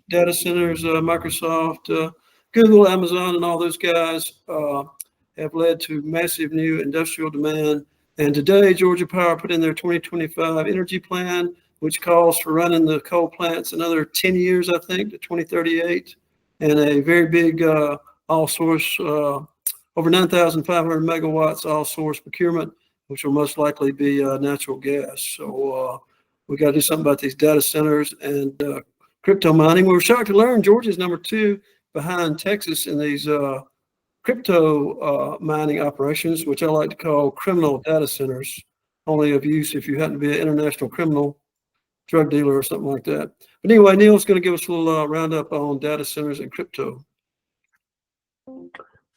data centers, Microsoft, Google, Amazon, and all those guys have led to massive new industrial demand. And today, Georgia Power put in their 2025 energy plan, which calls for running the coal plants another 10 years, I think, to 2038, and a very big all source, over 9,500 megawatts all source procurement, which will most likely be natural gas. So we got to do something about these data centers and crypto mining. We were shocked to learn Georgia's #2 behind Texas in these crypto mining operations, which I like to call criminal data centers, only of use if you happen to be an international criminal, drug dealer, or something like that. But anyway, Neil's going to give us a little roundup on data centers and crypto.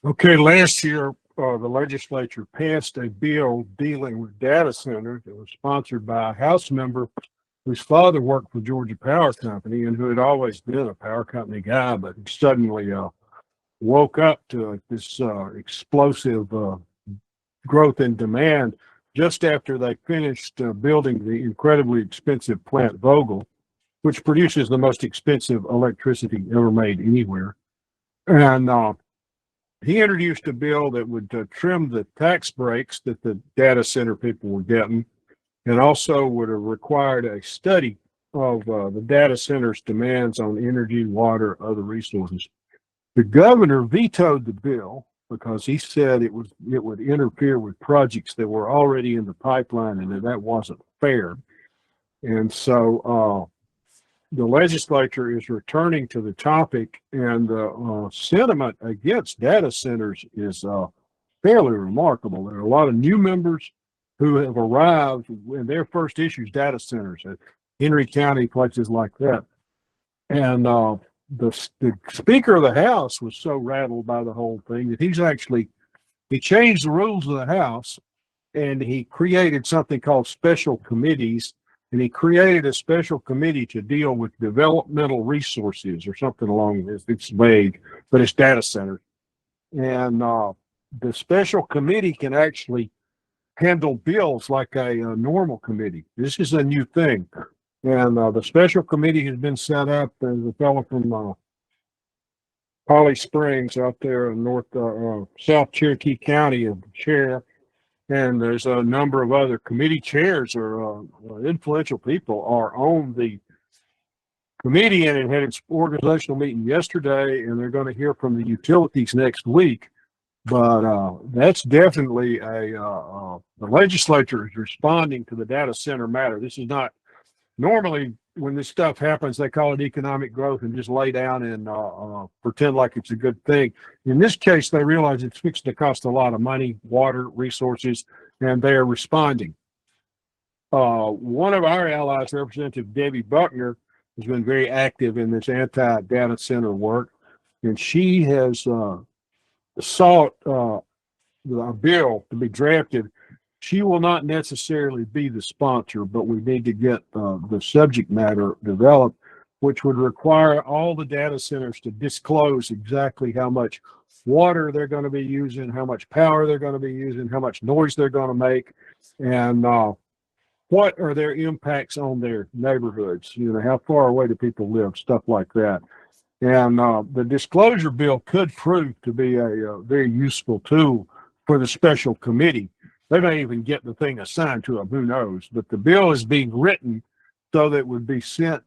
Okay, last year, the legislature passed a bill dealing with data centers. It was sponsored by a House member whose father worked for Georgia Power Company and who had always been a power company guy, but suddenly woke up to this explosive growth in demand just after they finished building the incredibly expensive plant Vogtle, which produces the most expensive electricity ever made anywhere. And he introduced a bill that would trim the tax breaks that the data center people were getting, and also would have required a study of the data center's demands on energy, water, other resources. The governor vetoed the bill because he said it would interfere with projects that were already in the pipeline and that wasn't fair. And so the legislature is returning to the topic, and the sentiment against data centers is fairly remarkable. There are a lot of new members who have arrived, and their first issue is data centers at Henry County, places like that. And the Speaker of the House was so rattled by the whole thing that he changed the rules of the House, and he created something called special committees. And he created a special committee to deal with developmental resources or something along this. It's vague, but it's data centers. And the special committee can actually handle bills like a normal committee. This is a new thing. And the special committee has been set up. There's a fellow from Holly Springs out there in South Cherokee County as the chair. And there's a number of other committee chairs or influential people are on the committee, and it had its organizational meeting yesterday, and they're going to hear from the utilities next week. But that's definitely the legislature is responding to the data center matter. This is not normally when this stuff happens, they call it economic growth and just lay down and pretend like it's a good thing. In this case, they realize it's fixing to cost a lot of money, water, resources, and they are responding. One of our allies, Representative Debbie Buckner, has been very active in this anti-data center work, and she has sought a bill to be drafted. She will not necessarily be the sponsor, but we need to get the subject matter developed, which would require all the data centers to disclose exactly how much water they're going to be using, how much power they're going to be using, how much noise they're going to make, and what are their impacts on their neighborhoods. How far away do people live, stuff like that. And the disclosure bill could prove to be a very useful tool for the special committee. They may even get the thing assigned to them, who knows? But the bill is being written so that it would be sent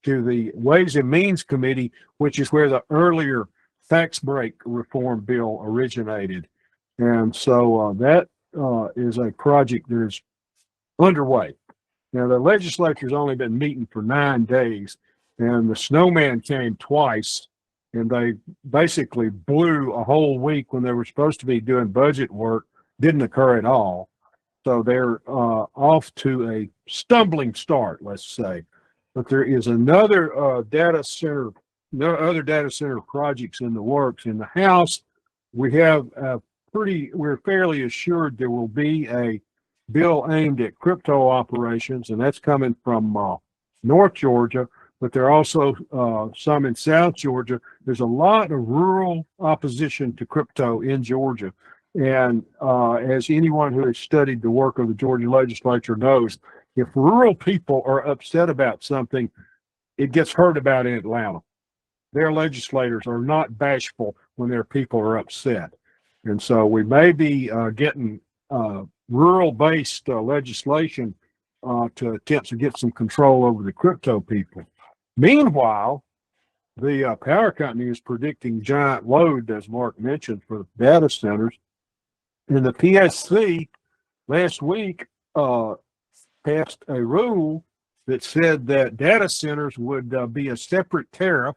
to the Ways and Means Committee, which is where the earlier tax break reform bill originated. And so that is a project that is underway. Now, the legislature's only been meeting for 9 days, and the snowman came twice, and they basically blew a whole week when they were supposed to be doing budget work. Didn't occur at all. So they're off to a stumbling start, let's say. But there is another other data center projects in the works. In the House, we're fairly assured there will be a bill aimed at crypto operations, and that's coming from North Georgia, but there are also some in South Georgia. There's a lot of rural opposition to crypto in Georgia. And as anyone who has studied the work of the Georgia Legislature knows, if rural people are upset about something, it gets heard about in Atlanta. Their legislators are not bashful when their people are upset. And so we may be getting rural-based legislation to attempt to get some control over the crypto people. Meanwhile, the power company is predicting giant load, as Mark mentioned, for data centers. And the PSC last week passed a rule that said that data centers would be a separate tariff,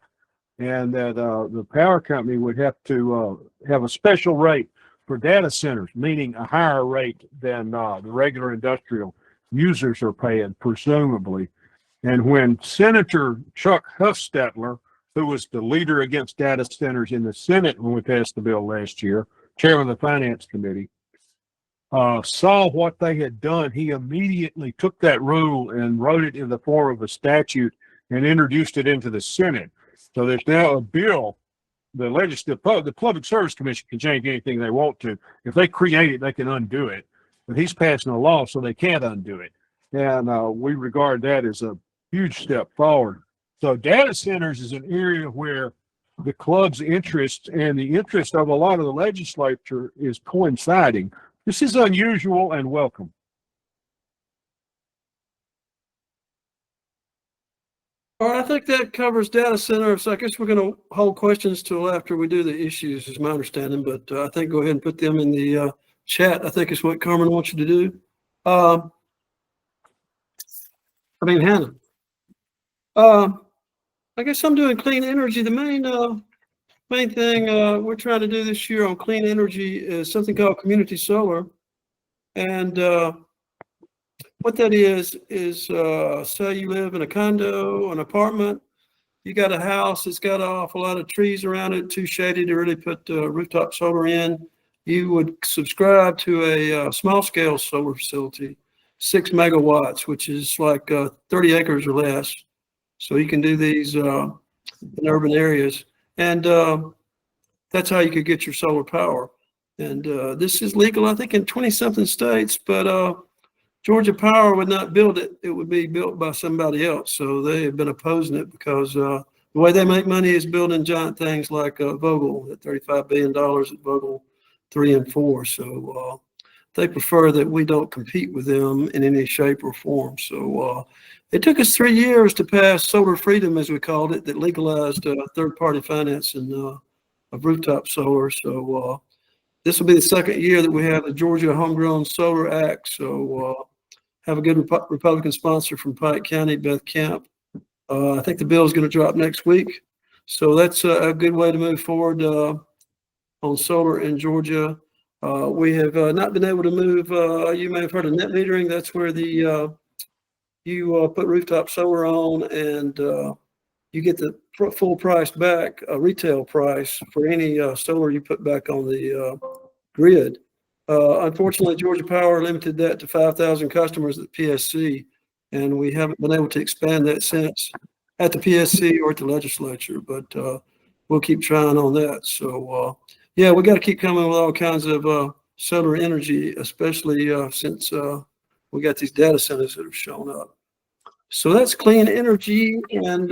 and that the power company would have to have a special rate for data centers, meaning a higher rate than the regular industrial users are paying, presumably. And when Senator Chuck Hufstetler, who was the leader against data centers in the Senate when we passed the bill last year, chairman of the Finance Committee, saw what they had done, he immediately took that rule and wrote it in the form of a statute and introduced it into the Senate. So there's now a bill. The Public Service Commission can change anything they want to. If they create it, they can undo it. But he's passing a law, so they can't undo it. And we regard that as a huge step forward. So data centers is an area where the club's interest and the interest of a lot of the legislature is coinciding. This is unusual and welcome. All right, I think that covers data centers. So I guess we're going to hold questions till after we do the issues, is my understanding. But I think go ahead and put them in the chat. I think it's what Carmen wants you to do. Hannah. I guess I'm doing clean energy. The main thing we're trying to do this year on clean energy is something called community solar. And what that is say you live in a condo, an apartment, you got a house that's got an awful lot of trees around it, too shady to really put rooftop solar in. You would subscribe to a small scale solar facility, 6 megawatts, which is like 30 acres or less. So you can do these in urban areas. And that's how you could get your solar power. And this is legal, I think, in 20-something states, but Georgia Power would not build it. It would be built by somebody else. So they have been opposing it because the way they make money is building giant things like Vogtle at $35 billion at Vogtle 3 and 4. So they prefer that we don't compete with them in any shape or form. So it took us 3 years to pass solar freedom, as we called it, that legalized third-party financing of rooftop solar. So this will be the second year that we have the Georgia Homegrown Solar Act. So have a good Republican sponsor from Pike County, Beth Camp. I think the bill is going to drop next week. So that's a good way to move forward on solar in Georgia. We have not been able to move, you may have heard of net metering. That's where you put rooftop solar on and you get the full price back, retail price for any solar you put back on the grid. Unfortunately, Georgia Power limited that to 5,000 customers at the PSC, and we haven't been able to expand that since at the PSC or at the legislature, but we'll keep trying on that. So, yeah, we got to keep coming with all kinds of solar energy, especially since we got these data centers that have shown up. So that's clean energy, and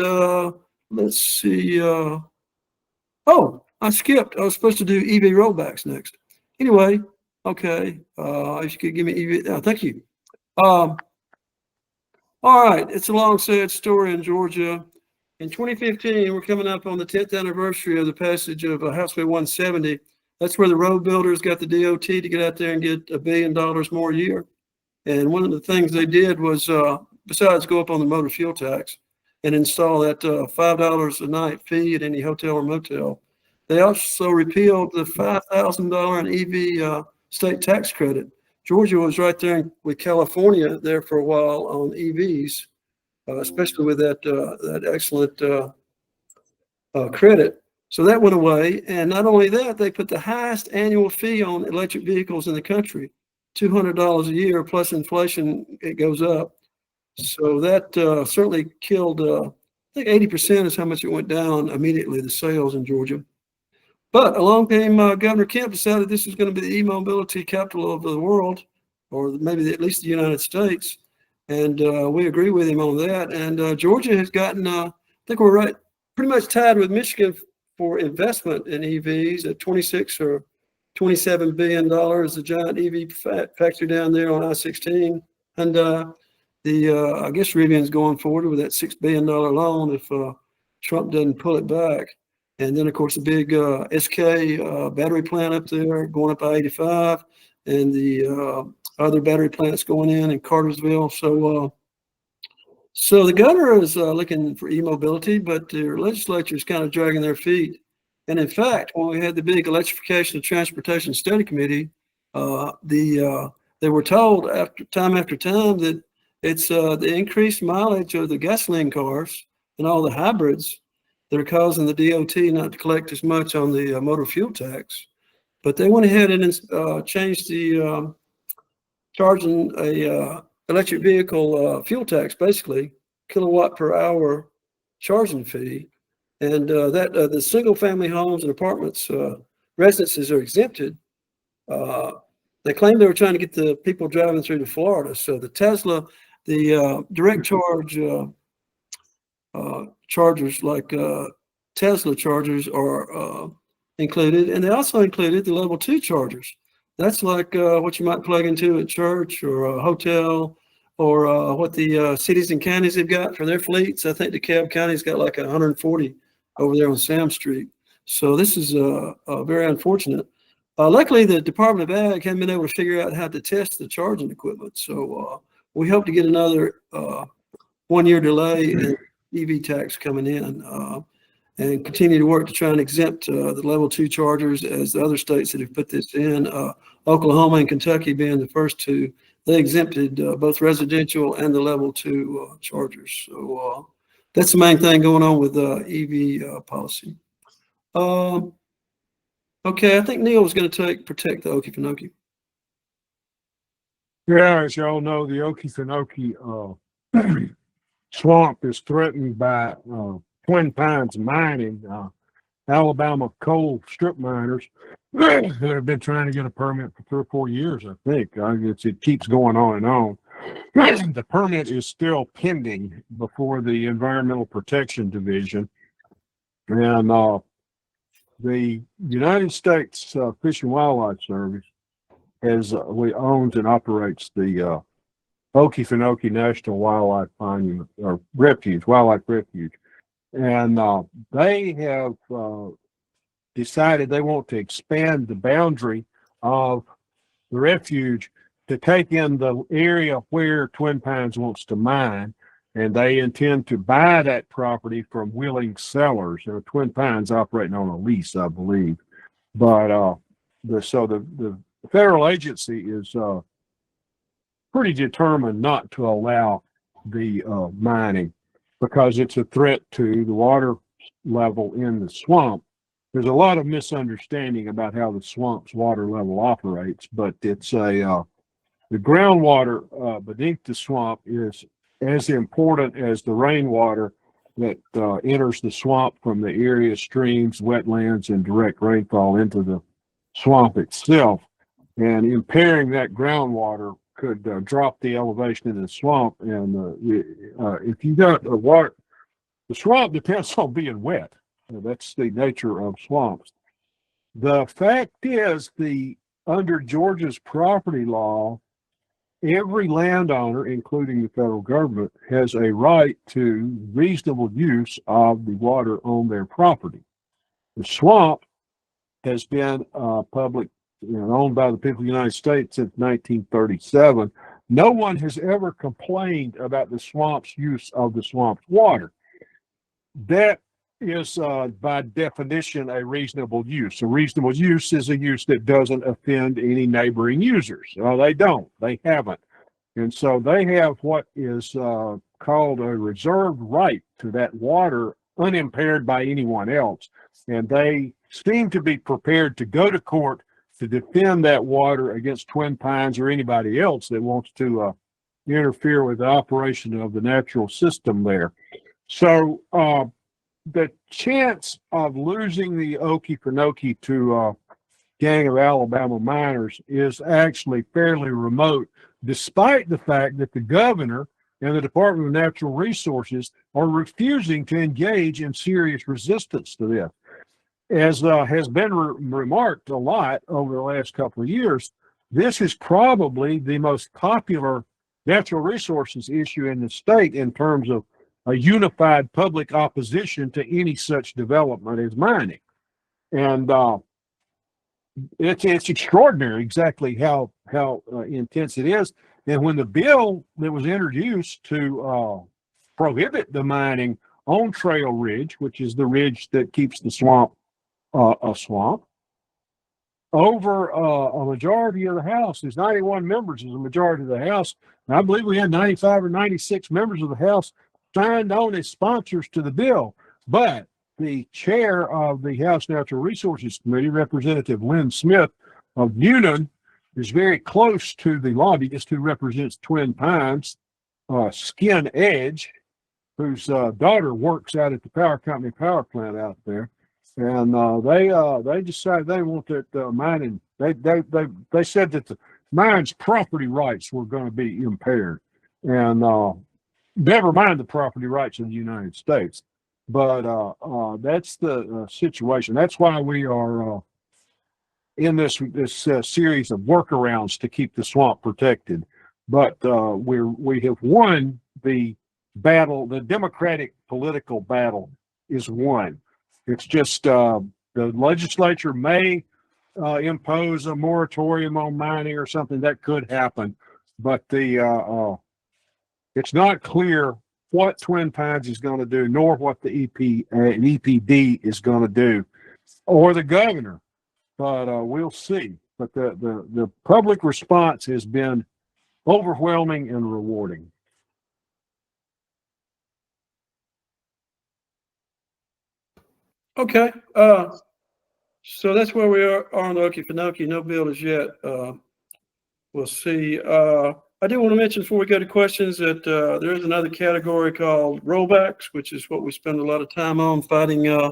let's see. Oh, I skipped. I was supposed to do EV rollbacks next. Anyway, okay. You could give me EV. Thank you. All right. It's a long, sad story in Georgia. In 2015, we're coming up on the 10th anniversary of the passage of House Bill 170. That's where the road builders got the DOT to get out there and get $1 billion more a year. And one of the things they did was, besides go up on the motor fuel tax and install that $5 a night fee at any hotel or motel, they also repealed the $5,000 an EV state tax credit. Georgia was right there with California there for a while on EVs, especially with that excellent credit. So that went away. And not only that, they put the highest annual fee on electric vehicles in the country, $200 a year plus inflation, it goes up. So that certainly killed, I think 80% is how much it went down immediately, the sales in Georgia. But along came Governor Kemp, decided this was going to be the e-mobility capital of the world, or maybe at least the United States. And we agree with him on that. And Georgia has gotten, I think we're right, pretty much tied with Michigan for investment in EVs at 26 or $27 billion, the giant EV factory down there on I-16. And I guess Rivian's going forward with that $6 billion loan if Trump doesn't pull it back. And then, of course, the big SK battery plant up there going up I-85, and the other battery plants going in Cartersville. So the governor is looking for e-mobility, but the legislature is kind of dragging their feet. And in fact, when we had the big electrification of transportation study committee, they were told after time that it's the increased mileage of the gasoline cars and all the hybrids that are causing the DOT not to collect as much on the motor fuel tax. But they went ahead and changed the charging a electric vehicle fuel tax, basically kilowatt per hour charging fee, and that the single family homes and apartments residences are exempted. They claimed they were trying to get the people driving through to Florida. So the Tesla, the direct charge chargers like Tesla chargers are included, and they also included the level 2 chargers. That's like what you might plug into a church or a hotel, or what the cities and counties have got for their fleets. I think DeKalb County's got like 140 over there on Sam Street. So this is very unfortunate. Luckily, the Department of Ag hasn't been able to figure out how to test the charging equipment. So we hope to get another 1 year delay in EV tax coming in, and continue to work to try and exempt the level 2 chargers as the other states that have put this in, Oklahoma and Kentucky being the first two. They exempted both residential and the level 2 chargers. So that's the main thing going on with EV policy. Okay, I think Neil was going to protect the Okefenokee. Yeah, as y'all know, the Okefenokee swamp is threatened by Twin Pines mining, Alabama coal strip miners that have been trying to get a permit for 3 or 4 years, I think. It keeps going on and on. The permit is still pending before the Environmental Protection Division. And the United States Fish and Wildlife Service owns and operates the Okefenokee National Wildlife Monument, or Wildlife Refuge. And they have decided they want to expand the boundary of the refuge to take in the area where Twin Pines wants to mine, and they intend to buy that property from willing sellers. Twin Pines operating on a lease, I believe. But the federal agency is pretty determined not to allow the mining, because it's a threat to the water level in the swamp. There's a lot of misunderstanding about how the swamp's water level operates, but it's the groundwater beneath the swamp is as important as the rainwater that enters the swamp from the area streams, wetlands, and direct rainfall into the swamp itself. And impairing that groundwater could drop the elevation in the swamp. And if you got the water, the swamp depends on being wet. That's the nature of swamps. The fact is, under Georgia's property law, every landowner, including the federal government, has a right to reasonable use of the water on their property. The swamp has been public, owned by the people of the United States since 1937. No one has ever complained about the swamp's use of the swamp's water. That is, by definition, a reasonable use. A reasonable use is a use that doesn't offend any neighboring users. Well, they don't. They haven't. And so they have what is called a reserved right to that water, unimpaired by anyone else. And they seem to be prepared to go to court to defend that water against Twin Pines or anybody else that wants to interfere with the operation of the natural system there. So the chance of losing the Okefenokee to a gang of Alabama miners is actually fairly remote, despite the fact that the governor and the Department of Natural Resources are refusing to engage in serious resistance to this. As has been remarked a lot over the last couple of years, this is probably the most popular natural resources issue in the state in terms of a unified public opposition to any such development as mining. And it's extraordinary exactly how intense it is. And when the bill that was introduced to prohibit the mining on Trail Ridge, which is the ridge that keeps the swamp a swamp, over a majority of the House, there's 91 members is a majority of the House. And I believe we had 95 or 96 members of the House signed on as sponsors to the bill. But the chair of the House Natural Resources Committee, Representative Lynn Smith of Newnan, is very close to the lobbyist who represents Twin Pines, Skin Edge, whose daughter works out at the power company power plant out there. And they decided they want that mining. They said that the mine's property rights were going to be impaired, and never mind the property rights of the United States. But that's the situation. That's why we are in this series of workarounds to keep the swamp protected. But we have won the battle. The Democratic political battle is won. It's just the legislature may impose a moratorium on mining or something that could happen, but it's not clear what Twin Pines is going to do, nor what the EPD is going to do, or the governor. But we'll see. But the public response has been overwhelming and rewarding. Okay. So that's where we are on the Okefenokee. No bill as yet. We'll see. I do want to mention before we go to questions that there is another category called rollbacks, which is what we spend a lot of time on, fighting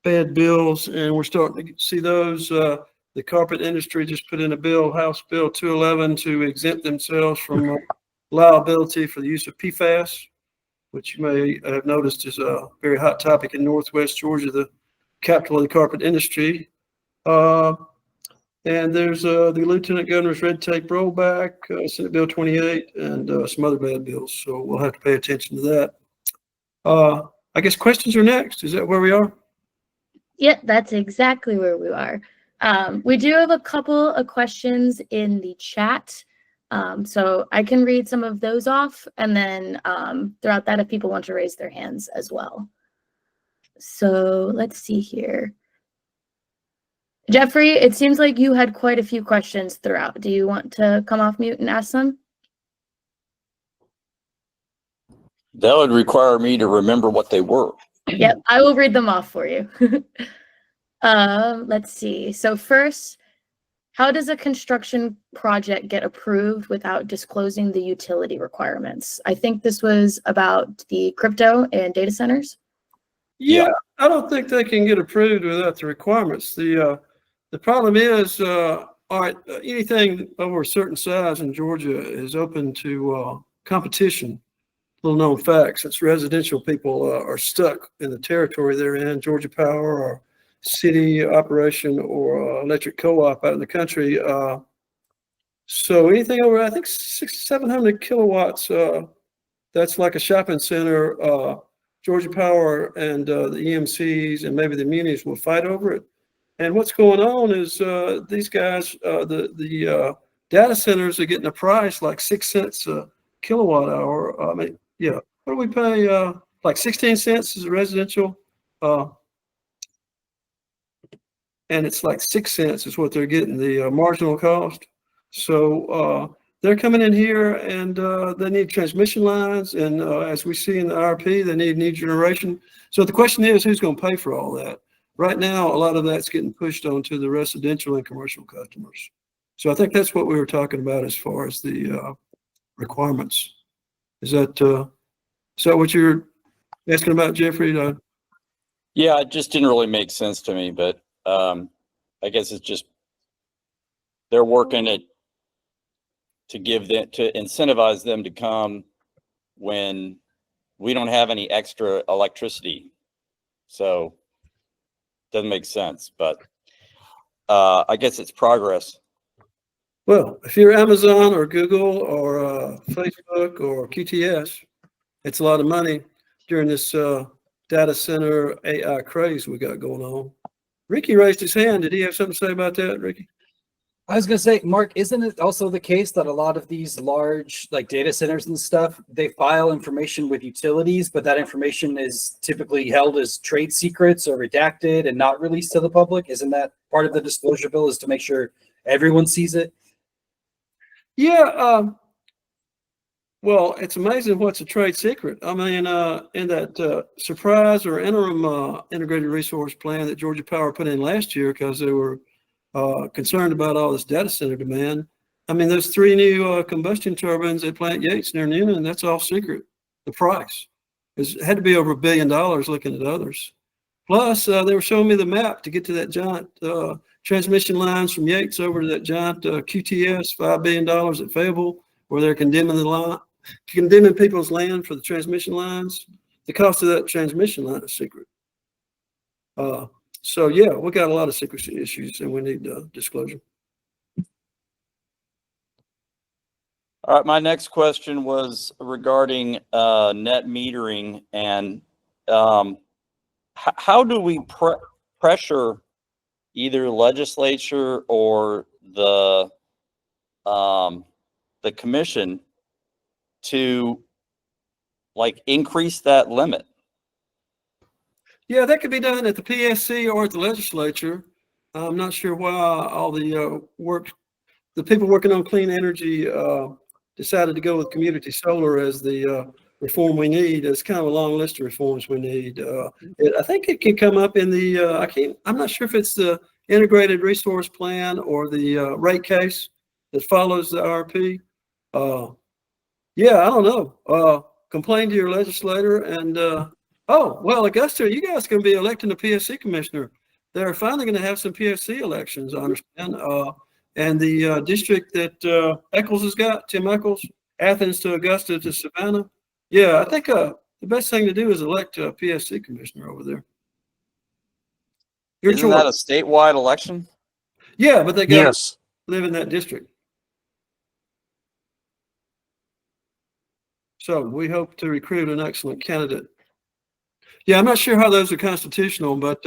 bad bills, and we're starting to see those. The carpet industry just put in a bill, House Bill 211, to exempt themselves from liability for the use of PFAS, which you may have noticed is a very hot topic in Northwest Georgia, the capital of the carpet industry. And there's the Lieutenant Governor's red tape rollback, Senate Bill 28, and some other bad bills. So we'll have to pay attention to that. I guess questions are next. Is that where we are? Yep, that's exactly where we are. We do have a couple of questions in the chat. So I can read some of those off, and then throughout that, if people want to raise their hands as well. So let's see here. Jeffrey, it seems like you had quite a few questions throughout. Do you want to come off mute and ask them? That would require me to remember what they were. Yep, I will read them off for you. Let's see. So first, how does a construction project get approved without disclosing the utility requirements? I think this was about the crypto and data centers. Yeah, I don't think they can get approved without the requirements. The problem is, all right, anything over a certain size in Georgia is open to competition. Little known fact, since residential people are stuck in the territory they're in, Georgia Power or city operation or electric co-op out in the country. So anything over, I think, 700 kilowatts, that's like a shopping center. Georgia Power and the EMCs and maybe the munis will fight over it. And what's going on is these guys, the data centers are getting a price like 6 cents a kilowatt hour. I mean, yeah, what do we pay? Like 16 cents is a residential, and it's like 6 cents is what they're getting, the marginal cost. So they're coming in here and they need transmission lines. And as we see in the IRP, they need new generation. So the question is, who's going to pay for all that? Right now, a lot of that's getting pushed onto the residential and commercial customers. So I think that's what we were talking about as far as the requirements. Is that what you're asking about, Jeffrey? Yeah, it just didn't really make sense to me, but I guess it's just they're working it to give them, to incentivize them to come when we don't have any extra electricity. So doesn't make sense, but I guess it's progress. Well, if you're Amazon or Google or Facebook or QTS, it's a lot of money during this data center AI craze we got going on. Ricky raised his hand. Did he have something to say about that, Ricky? I was going to say, Mark, isn't it also the case that a lot of these large like data centers and stuff, they file information with utilities, but that information is typically held as trade secrets or redacted and not released to the public? Isn't that part of the disclosure bill, is to make sure everyone sees it? Yeah. Well, it's amazing what's a trade secret. I mean, in that surprise or interim integrated resource plan that Georgia Power put in last year because they were concerned about all this data center demand. I mean, those 3 new combustion turbines at Plant Yates near Newnan, that's all secret. The price it had to be over $1 billion looking at others. Plus, they were showing me the map to get to that giant transmission lines from Yates over to that giant QTS, $5 billion at Fayetteville, where they're condemning people's land for the transmission lines. The cost of that transmission line is secret. So yeah, we got a lot of secrecy issues and we need disclosure. All right, my next question was regarding net metering, and how do we pressure either legislature or the commission to like increase that limit? Yeah, that could be done at the PSC or at the legislature. I'm not sure why all the people working on clean energy decided to go with community solar as the reform we need. It's kind of a long list of reforms we need. I think it can come up in the, I'm not sure if it's the integrated resource plan or the rate case that follows the IRP. Yeah, I don't know. Complain to your legislator and, oh, well, Augusta, you guys can be electing a PSC commissioner. They're finally going to have some PSC elections, I understand. And the district that Eccles has got, Tim Eccles, Athens to Augusta to Savannah. Yeah, I think the best thing to do is elect a PSC commissioner over there. Isn't that a statewide election? Yeah, but they got Yes. to live in that district. So we hope to recruit an excellent candidate. Yeah, I'm not sure how those are constitutional, but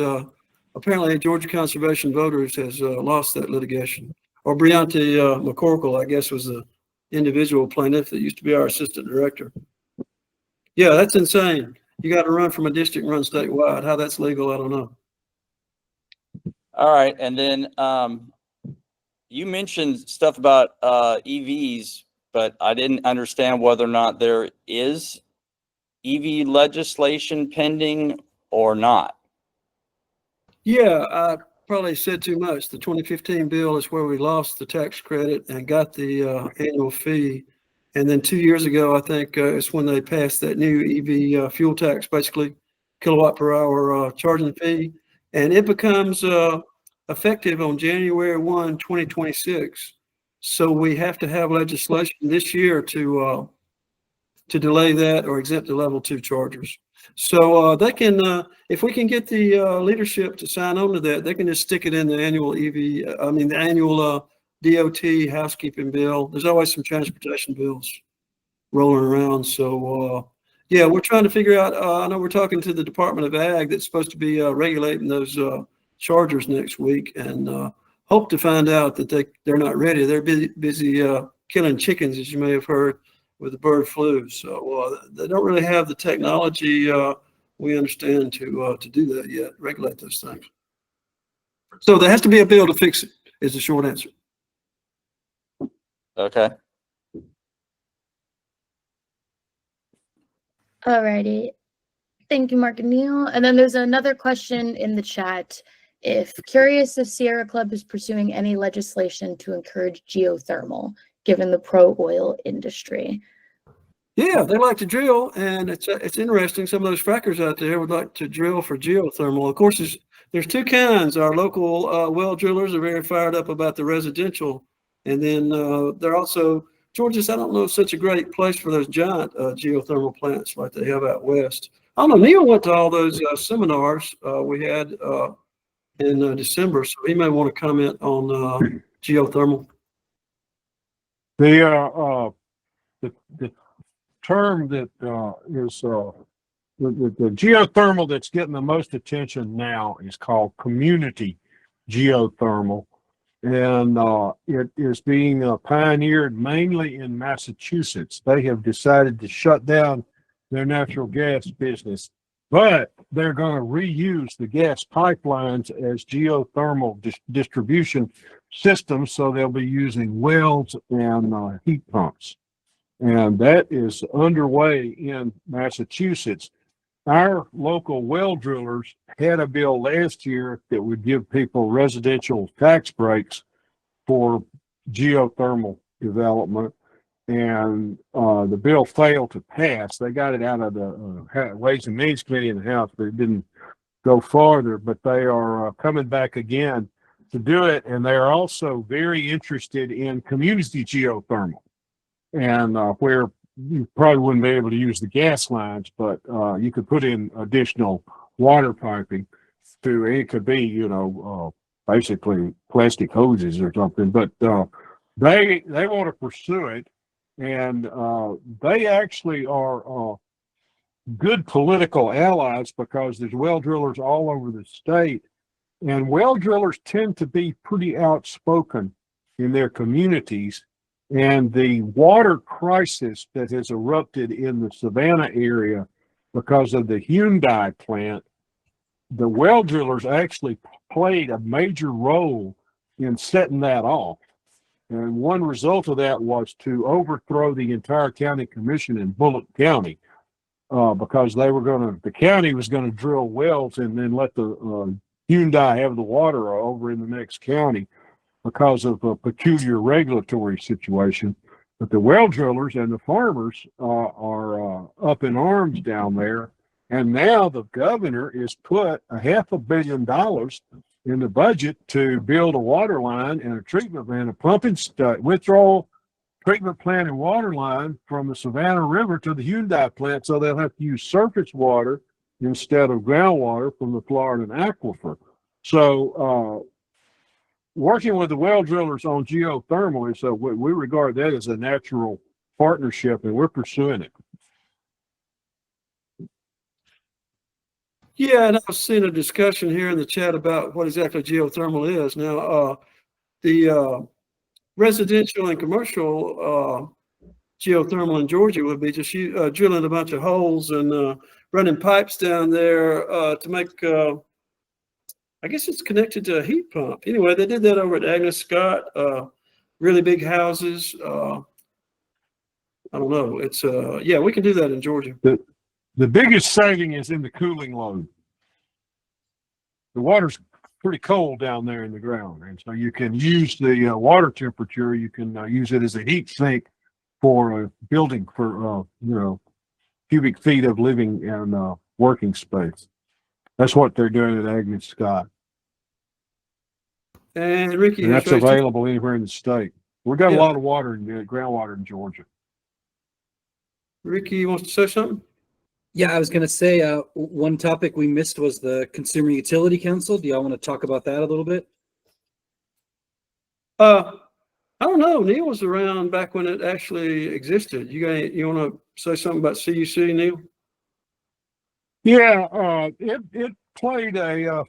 apparently Georgia Conservation Voters has lost that litigation. Or Briante McCorkle, I guess, was the individual plaintiff that used to be our assistant director. Yeah, that's insane. You got to run from a district, run statewide. How that's legal, I don't know. All right, and then you mentioned stuff about EVs, but I didn't understand whether or not there is EV legislation pending or not. Yeah, I probably said too much. The 2015 bill is where we lost the tax credit and got the annual fee. And then 2 years ago, I think is when they passed that new EV fuel tax, basically kilowatt per hour charging fee. And it becomes effective on January 1, 2026. So we have to have legislation this year to delay that or exempt the level 2 chargers. So they can, if we can get the leadership to sign on to that, they can just stick it in the annual the annual DOT housekeeping bill. There's always some transportation bills rolling around. So yeah, we're trying to figure out, I know we're talking to the Department of Ag that's supposed to be regulating those chargers next week, and hope to find out that they're not ready. They're busy killing chickens, as you may have heard, with the bird flu. So they don't really have the technology we understand to do that yet, regulate those things. So there has to be a bill to fix it, is the short answer. Okay. Alrighty. Thank you, Mark and Neil. And then there's another question in the chat. Curious if Sierra Club is pursuing any legislation to encourage geothermal, given the pro-oil industry. Yeah, they like to drill, and it's interesting. Some of those frackers out there would like to drill for geothermal. Of course, there's 2 kinds. Our local well drillers are very fired up about the residential, and then there are also Georgia's, I don't know, such a great place for those giant geothermal plants like they have out west. I don't know. Neil went to all those seminars we had in December, so he may want to comment on geothermal. The term that is the geothermal that's getting the most attention now is called community geothermal, and it is being pioneered mainly in Massachusetts. They have decided to shut down their natural gas business, but they're going to reuse the gas pipelines as geothermal distribution systems, so they'll be using wells and heat pumps. And that is underway in Massachusetts. Our local well drillers had a bill last year that would give people residential tax breaks for geothermal development, and the bill failed to pass. They got it out of the Ways and Means Committee in the House, but it didn't go farther. But they are coming back again to do it, and they are also very interested in community geothermal, and where you probably wouldn't be able to use the gas lines, but you could put in additional water piping to, it could be, basically plastic hoses or something, but they want to pursue it, and they actually are good political allies because there's well drillers all over the state, and well drillers tend to be pretty outspoken in their communities. And the water crisis that has erupted in the Savannah area because of the Hyundai plant, the well drillers actually played a major role in setting that off. And one result of that was to overthrow the entire county commission in Bullock County because the county was going to drill wells and then let the Hyundai have the water over in the next county, because of a peculiar regulatory situation. But the well drillers and the farmers are up in arms down there. And now the governor has put $500 million in the budget to build a water line and a treatment plant, a pumping withdrawal treatment plant and water line from the Savannah River to the Hyundai plant. So they'll have to use surface water instead of groundwater from the Florida aquifer. So, working with the well drillers on geothermal is we regard that as a natural partnership, and we're pursuing it. Yeah, and I was seeing a discussion here in the chat about what exactly geothermal is. Now, the residential and commercial geothermal in Georgia would be just drilling a bunch of holes and running pipes down there to make, I guess it's connected to a heat pump. Anyway, they did that over at Agnes Scott, really big houses. I don't know. It's, yeah, we can do that in Georgia. The biggest saving is in the cooling load. The water's pretty cold down there in the ground, and so you can use the water temperature. You can use it as a heat sink for a building for cubic feet of living and working space. That's what they're doing at Agnes Scott, and Ricky, and that's available anywhere in the state. We've got a lot of water in groundwater in Georgia. Ricky wants to say something. Yeah, I was going to say one topic we missed was the Consumer Utility Council. Do y'all want to talk about that a little bit? I don't know. Neil was around back when it actually existed. You want to say something about CUC, Neil? Yeah, it played a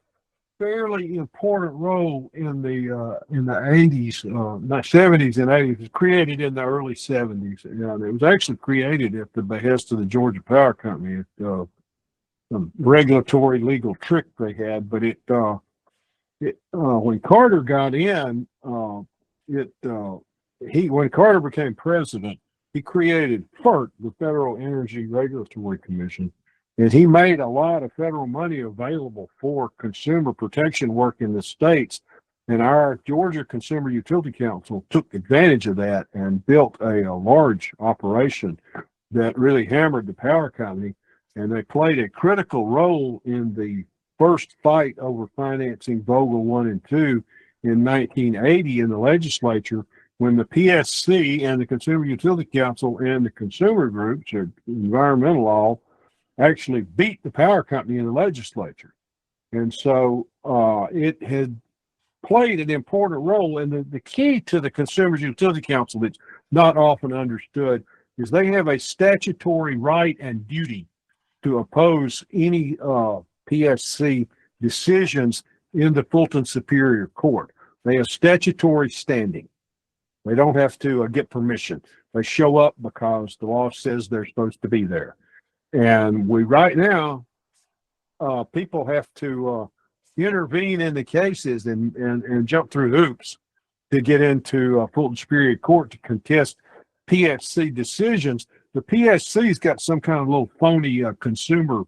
fairly important role in the 80s, not 70s and 80s. It was created in the early 70s. And it was actually created at the behest of the Georgia Power Company. Some regulatory legal trick they had, but when Carter got in, when Carter became president, he created FERC, the Federal Energy Regulatory Commission. And he made a lot of federal money available for consumer protection work in the states. And our Georgia Consumer Utility Council took advantage of that and built a large operation that really hammered the power company. And they played a critical role in the first fight over financing Vogtle 1 and 2 in 1980 in the legislature. when the PSC and the Consumer Utility Council and the consumer groups or environmental law actually beat the power company in the legislature. And so it had played an important role. And the key to the Consumers Utility Council that's not often understood is they have a statutory right and duty to oppose any PSC decisions in the Fulton Superior Court. They have statutory standing. They don't have to get permission. They show up because the law says they're supposed to be there. And we right now, people have to intervene in the cases and jump through hoops to get into Fulton Superior Court to contest PSC decisions. The PSC's got some kind of little phony consumer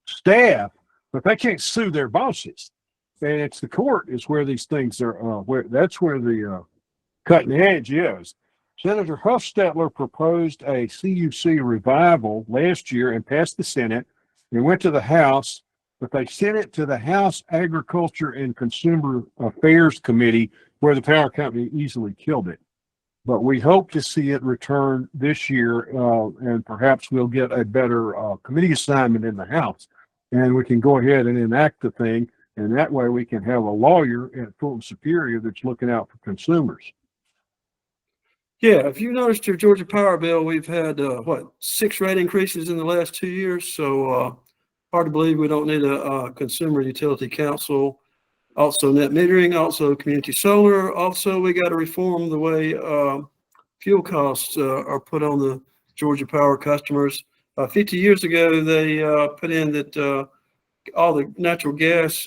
staff, but they can't sue their bosses. And it's the court is where these things are, that's where the cutting edge is. Senator Huffstetler proposed a CUC revival last year and passed the Senate. It went to the House, but they sent it to the House Agriculture and Consumer Affairs Committee, where the power company easily killed it. But we hope to see it return this year, and perhaps we'll get a better committee assignment in the House, and we can go ahead and enact the thing, and that way we can have a lawyer at Fulton Superior that's looking out for consumers. Yeah, if you noticed your Georgia Power bill, we've had, 6 rate increases in the last 2 years. So hard to believe we don't need a Consumer Utility Council. Also net metering, also community solar. Also, we got to reform the way fuel costs are put on the Georgia Power customers. 50 years ago, they put in that all the natural gas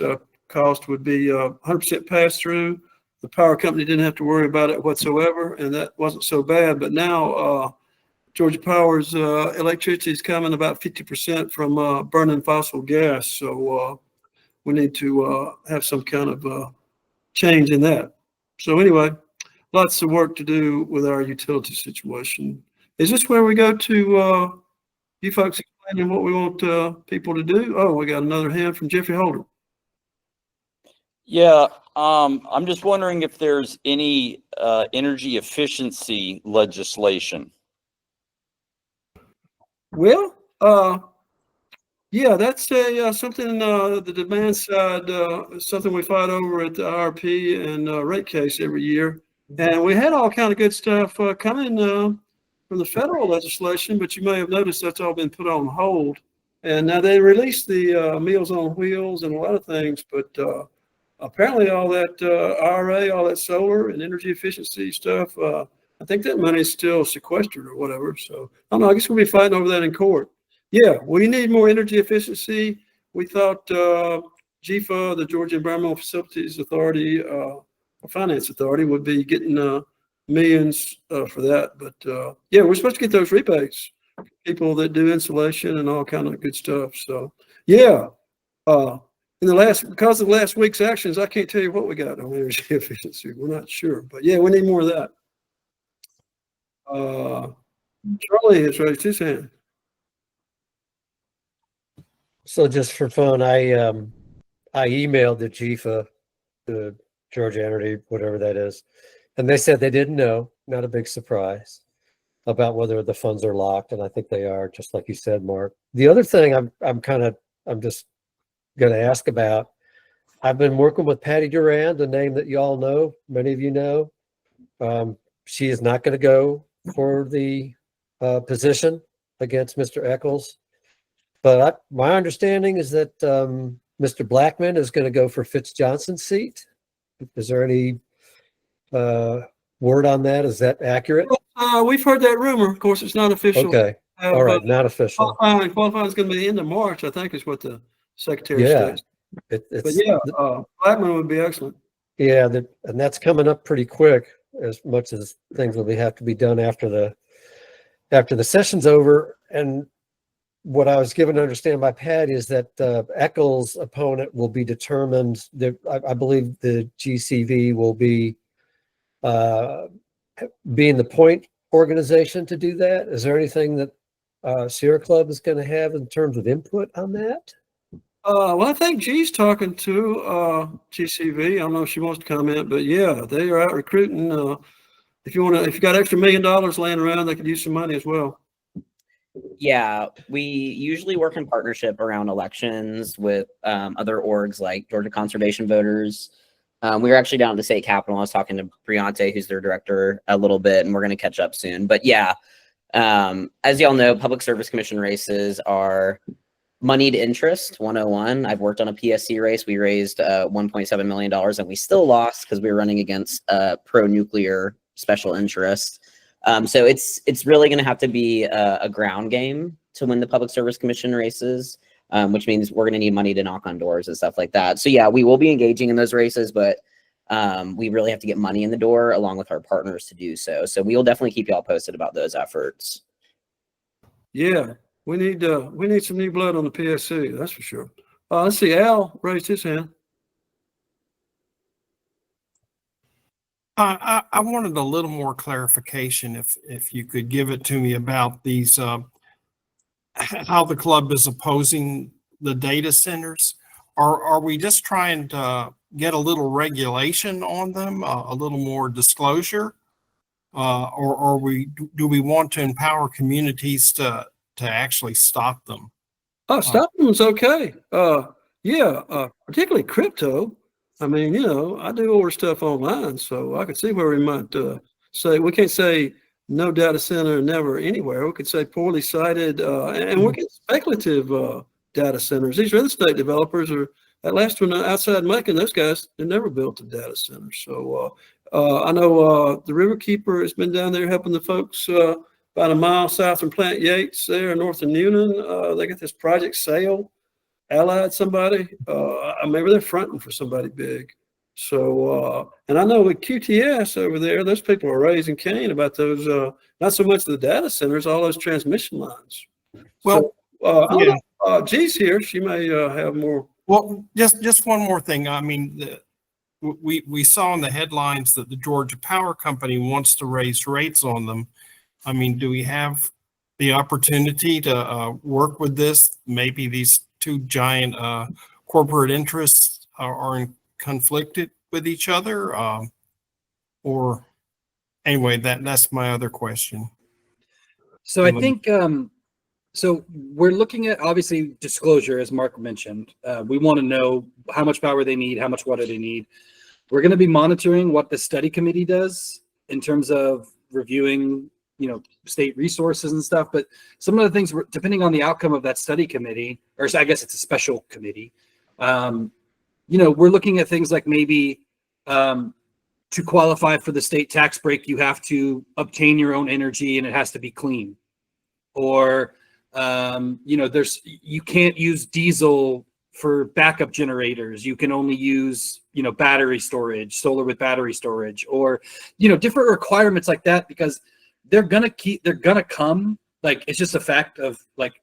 cost would be 100% pass through. The power company didn't have to worry about it whatsoever, and that wasn't so bad. But now Georgia Power's electricity is coming about 50% from burning fossil gas. So we need to have some kind of change in that. So anyway, lots of work to do with our utility situation. Is this where we go to you folks explaining what we want people to do? Oh, we got another hand from Jeffrey Holder. Yeah, I'm just wondering if there's any energy efficiency legislation. Well, yeah, that's something the demand side, something we fight over at the IRP and rate case every year. And we had all kind of good stuff coming from the federal legislation, but you may have noticed that's all been put on hold. And now they released the Meals on Wheels and a lot of things, but apparently all that IRA, all that solar and energy efficiency stuff, I think that money is still sequestered or whatever. So I don't know, I guess we'll be fighting over that in court. Yeah, we need more energy efficiency. We thought GEFA, the Georgia Environmental Facilities Authority, or Finance Authority, would be getting millions for that. But yeah, we're supposed to get those rebates. People that do insulation and all kind of good stuff. So yeah, because of last week's actions, I can't tell you what we got on energy efficiency. We're not sure, but yeah, we need more of that. Charlie has raised his hand. So just for fun, I emailed the GEFA, the Georgia Energy, whatever that is, and they said they didn't know, not a big surprise, about whether the funds are locked, and I think they are, just like you said, Mark. The other thing I'm just going to ask about, I've been working with Patty Durand, a name that you all know, many of you know. She is not going to go for the position against Mr. Eccles. But my understanding is that Mr. Blackman is going to go for Fitz Johnson's seat. Is there any word on that? Is that accurate? We've heard that rumor. Of course, it's not official. Okay. All right. Not official. Qualifying is going to be the end of March, I think, is what the Secretary says. But yeah, Blackman would be excellent. Yeah, and that's coming up pretty quick, as much as things will have to be done after the session's over. And what I was given to understand by Pat is that Eccles' opponent will be determined. I believe the GCV will be being the point organization to do that. Is there anything that Sierra Club is going to have in terms of input on that? Well, I think G's talking to GCV. I don't know if she wants to comment, but yeah, they are out recruiting. if you got extra $1 million laying around, they could use some money as well. Yeah, we usually work in partnership around elections with other orgs like Georgia Conservation Voters. We were actually down at the state capitol. I was talking to Briante, who's their director, a little bit, and we're going to catch up soon. But yeah, as y'all know, Public Service Commission races are moneyed interest 101. I've worked on a PSC race. We raised $1.7 million, and we still lost because we were running against pro-nuclear special interest. So it's really going to have to be a ground game to win the Public Service Commission races, which means we're going to need money to knock on doors and stuff like that. So yeah, we will be engaging in those races, but we really have to get money in the door along with our partners to do so. So we will definitely keep y'all posted about those efforts. Yeah, we need some new blood on the PSC. That's for sure. Let's see. Al raised his hand. I wanted a little more clarification, if you could give it to me, about these, how the club is opposing the data centers. Are we just trying to get a little regulation on them, a little more disclosure, or do we want to empower communities to actually stop them? Stop them is okay. Particularly crypto. I mean, I do order stuff online, so I could see where we might say, we can't say no data center, never anywhere. We could say poorly sited, and we get speculative data centers. These real estate developers are, that last one outside Macon, those guys, they never built a data center. So I know the Riverkeeper has been down there helping the folks about a mile south from Plant Yates there north of Newnan. They got this project sale. Allied somebody, maybe they're fronting for somebody big. So, and I know with QTS over there, those people are raising Cain about those, not so much the data centers, all those transmission lines. Well, I don't know, G's here, she may have more. Well, just one more thing. I mean, we saw in the headlines that the Georgia Power Company wants to raise rates on them. I mean, do we have the opportunity to work with this? Maybe these two giant corporate interests are conflicted with each other, or anyway, that's my other question. So I think so we're looking at, obviously, disclosure, as Mark mentioned. We want to know how much power they need, how much water they need. We're going to be monitoring what the study committee does in terms of reviewing state resources and stuff. But some of the things, depending on the outcome of that study committee, or I guess it's a special committee, we're looking at things like maybe to qualify for the state tax break, you have to obtain your own energy and it has to be clean. Or, you can't use diesel for backup generators. You can only use, battery storage, solar with battery storage, or, different requirements like that, because they're gonna come. Like, it's just a fact of, like,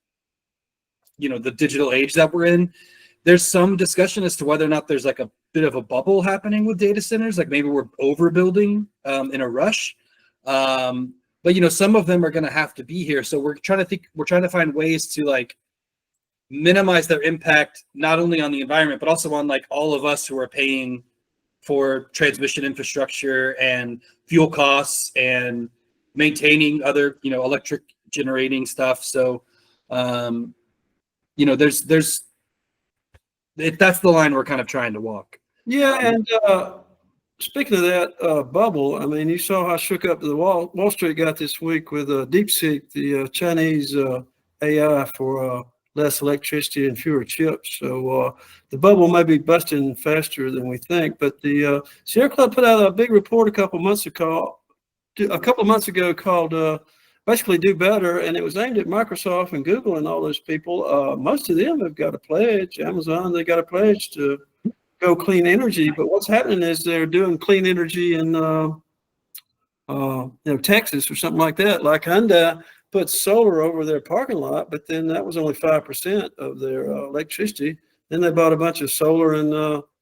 the digital age that we're in. There's some discussion as to whether or not there's like a bit of a bubble happening with data centers. Like, maybe we're overbuilding in a rush. But some of them are gonna have to be here. So we're trying to find ways to, like, minimize their impact, not only on the environment, but also on, like, all of us who are paying for transmission infrastructure and fuel costs and maintaining other, electric generating stuff. So, that's the line we're kind of trying to walk. Yeah, and speaking of that bubble, I mean, you saw how shook up the Wall Street got this week with DeepSeek, the Chinese AI for less electricity and fewer chips. So the bubble may be busting faster than we think. But the Sierra Club put out a big report a couple of months ago called basically Do Better, and it was aimed at Microsoft and Google and all those people. Most of them have got a pledge. Amazon, they got a pledge to go clean energy. But what's happening is they're doing clean energy in Texas or something like that. Like Hyundai put solar over their parking lot, but then that was only 5% of their electricity. Then they bought a bunch of solar in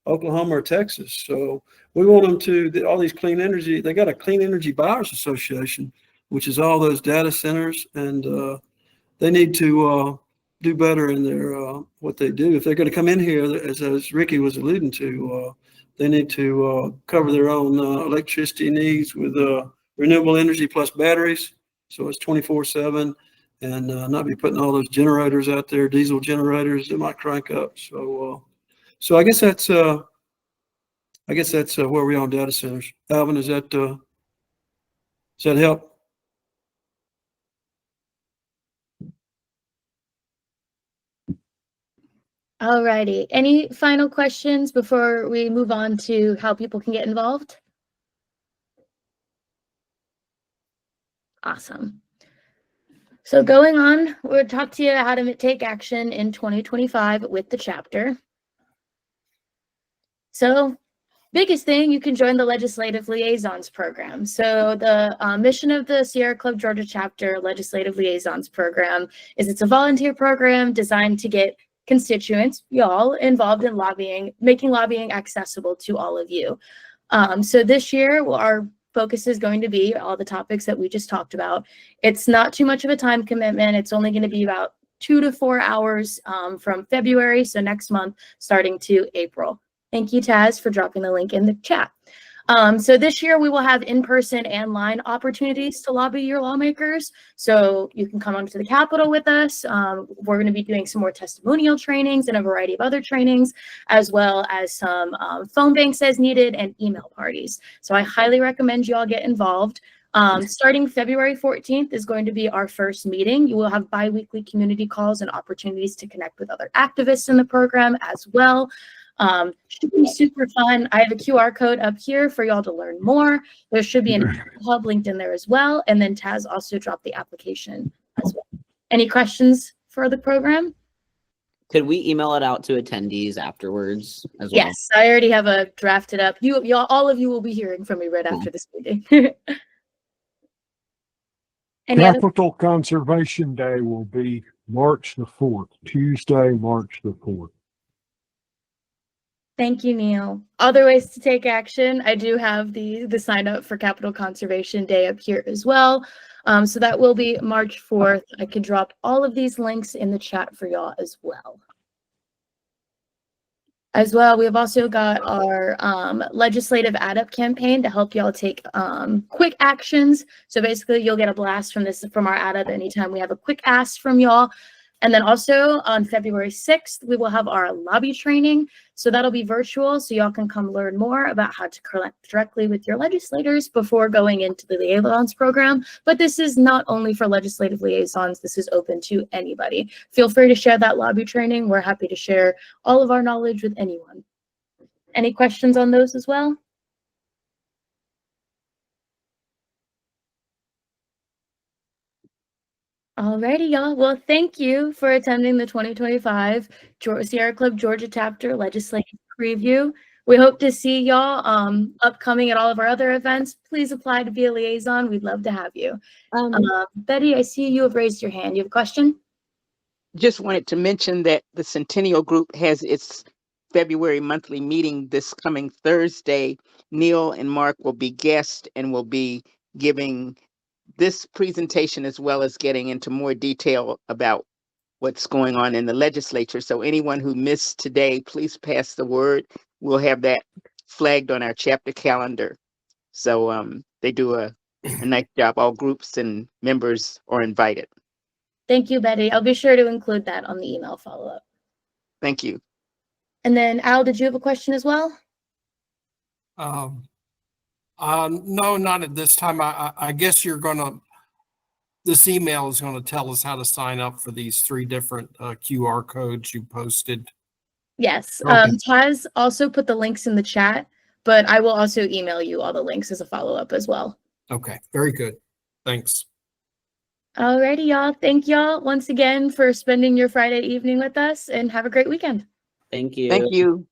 Oklahoma or Texas. So we want them to, all these clean energy, they got a Clean Energy Buyers Association, which is all those data centers, and they need to do better in their what they do. If they're going to come in here, as Ricky was alluding to, they need to cover their own electricity needs with renewable energy plus batteries. So it's 24/7 and not be putting all those generators out there, diesel generators that might crank up. So I guess that's where we are on data centers. Alvin, does that help? Alrighty. Any final questions before we move on to how people can get involved? Awesome. So going on, we'll talk to you how to take action in 2025 with the chapter. So biggest thing, you can join the Legislative Liaisons Program. So the mission of the Sierra Club Georgia Chapter Legislative Liaisons Program is it's a volunteer program designed to get constituents, y'all, involved in lobbying, making lobbying accessible to all of you. So this year, our focus is going to be all the topics that we just talked about. It's not too much of a time commitment. It's only going to be about 2 to 4 hours from February, so next month, starting to April. Thank you, Taz, for dropping the link in the chat. So this year we will have in-person and line opportunities to lobby your lawmakers. So you can come onto the Capitol with us. We're going to be doing some more testimonial trainings and a variety of other trainings, as well as some phone banks as needed and email parties. So I highly recommend you all get involved. Starting February 14th is going to be our first meeting. You will have bi-weekly community calls and opportunities to connect with other activists in the program as well. Should be super fun. I have a QR code up here for y'all to learn more. There should be an hub linked in there as well. And then Taz also dropped the application as well. Any questions for the program? Could we email it out to attendees afterwards as well? Yes, I already have a drafted up. Y'all, all of you will be hearing from me right after this meeting. Any other? Capital Conservation Day will be March the 4th, Tuesday, March the 4th. Thank you, Neil. Other ways to take action. I do have the sign up for Capital Conservation Day up here as well. So that will be March 4th. I can drop all of these links in the chat for y'all as well. We have also got our legislative add-up campaign to help y'all take quick actions. So basically, you'll get a blast from our add-up anytime we have a quick ask from y'all. And then also on February 6th, we will have our lobby training. So that'll be virtual, so y'all can come learn more about how to connect directly with your legislators before going into the liaisons program. But this is not only for legislative liaisons, this is open to anybody. Feel free to share that lobby training. We're happy to share all of our knowledge with anyone. Any questions on those as well? Alrighty, y'all. Well, thank you for attending the 2025 Sierra Club Georgia Chapter Legislative Preview. We hope to see y'all upcoming at all of our other events. Please apply to be a liaison. We'd love to have you. Betty, I see you have raised your hand. You have a question? Just wanted to mention that the Centennial Group has its February monthly meeting this coming Thursday. Neil and Mark will be guests and will be giving this presentation as well as getting into more detail about what's going on in the legislature. So anyone who missed today, please pass the word. We'll have that flagged on our chapter calendar. So they do a nice job. All groups and members are invited. Thank you, Betty. I'll be sure to include that on the email follow-up. Thank you. And then Al, did you have a question as well? No, not at this time. I guess this email is going to tell us how to sign up for these 3 different QR codes you posted. Yes. Okay. Taz also put the links in the chat, but I will also email you all the links as a follow-up as well. Okay, very good. Thanks. Alrighty, y'all. Thank y'all once again for spending your Friday evening with us, and have a great weekend. Thank you. Thank you.